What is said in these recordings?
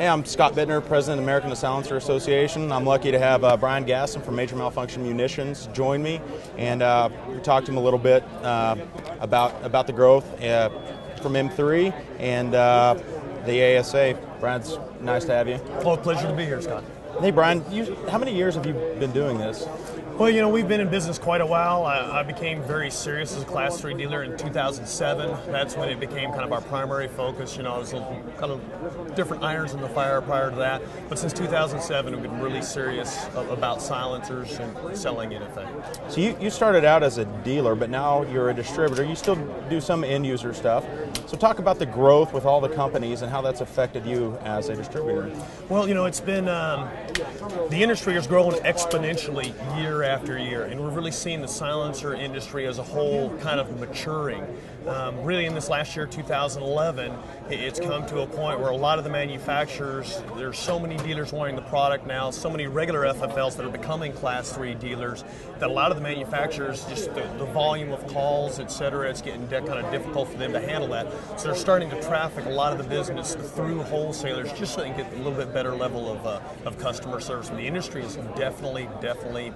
Hey, I'm Scott Bittner, President of the American Silencer Association. I'm lucky to have Bryon Gaston from Major Malfunction Munitions join me, and we talked to him a little bit about the growth from M3 and the ASA. Bryon, it's nice to have you. Well, pleasure to be here, Scott. Hey, Bryon, how many years have you been doing this? Well, you know, we've been in business quite a while. I became very serious as a Class 3 dealer in 2007. That's when it became kind of our primary focus. You know, I was kind of different irons in the fire prior to that. But since 2007, we've been really serious about silencers and selling anything. So you started out as a dealer, but now you're a distributor. You still do some end-user stuff. So talk about the growth with all the companies and how that's affected you as a distributor. Well, you know, it's been, the industry has grown exponentially year after year, and we're really seeing the silencer industry as a whole kind of maturing. Really in this last year, 2011, it's come to a point where a lot of the manufacturers, there's so many dealers wanting the product now, so many regular FFLs that are becoming Class 3 dealers, that a lot of the manufacturers, just the volume of calls, et cetera, it's getting kind of difficult for them to handle that. So they're starting to traffic a lot of the business through wholesalers just so they can get a little bit better level of customer service. And the industry is definitely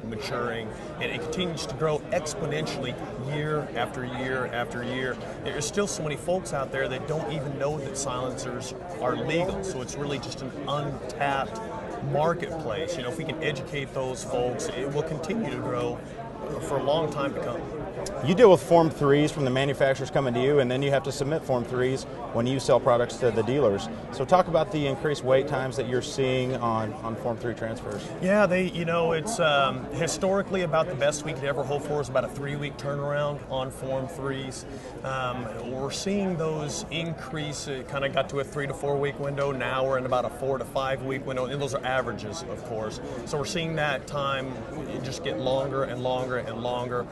maturing, and it continues to grow exponentially year after year after year. There's still so many folks out there that don't even know that silencers are legal, so it's really just an untapped marketplace. You know, if we can educate those folks, it will continue to grow for a long time to come. You deal with Form 3s from the manufacturers coming to you, and then you have to submit Form 3s when you sell products to the dealers. So talk about the increased wait times that you're seeing on Form 3 transfers. Yeah, it's historically about the best we could ever hope for is about a 3-week turnaround on Form 3s. We're seeing those increase. It kind of got to a 3 to 4 week window. Now we're in about a 4 to 5 week window, and those are averages, of course. So we're seeing that time just get longer and longer and longer.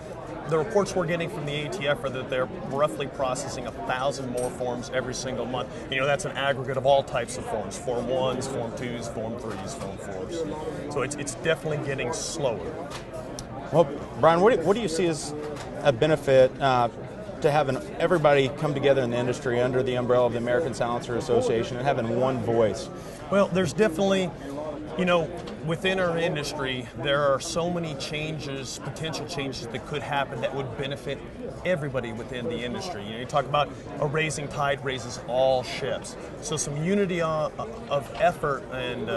The reports we're getting from the ATF are that they're roughly processing 1,000 more forms every single month. You know, that's an aggregate of all types of forms: Form 1s, Form 2s, Form 3s, Form 4s. So it's definitely getting slower. Well, Bryon, what do you see as a benefit to having everybody come together in the industry under the umbrella of the American Silencer Association and having one voice? Well, there's definitely, you know, within our industry, there are so many changes, potential changes that could happen that would benefit everybody within the industry. You know, you talk about a rising tide raises all ships. So some unity of effort and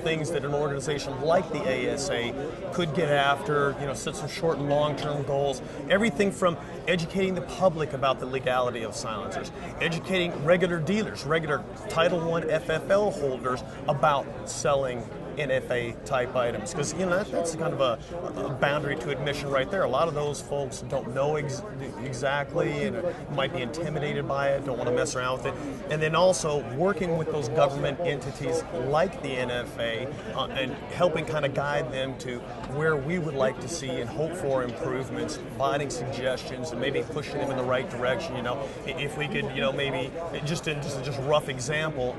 things that an organization like the ASA could get after, you know, set some short and long-term goals. Everything from educating the public about the legality of silencers, educating regular dealers, regular Title I FFL holders about selling NFA type items, because you know that's kind of a boundary to admission right there. A lot of those folks don't know exactly and might be intimidated by it, don't want to mess around with it. And then also working with those government entities like the NFA and helping kind of guide them to where we would like to see and hope for improvements, providing suggestions and maybe pushing them in the right direction. You know, if we could, you know, maybe just a rough example,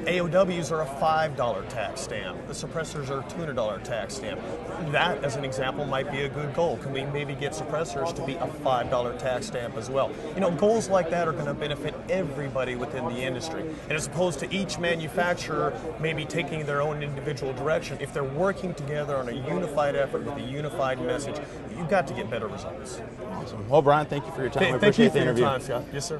AOWs are a $5 tax stamp. The suppressors are a $200 tax stamp. That, as an example, might be a good goal. Can we maybe get suppressors to be a $5 tax stamp as well? You know, goals like that are going to benefit everybody within the industry. And as opposed to each manufacturer maybe taking their own individual direction, if they're working together on a unified effort with a unified message, you've got to get better results. Awesome. Well, Bryon, thank you for your time. Thank you for your time, Scott. Yes, sir.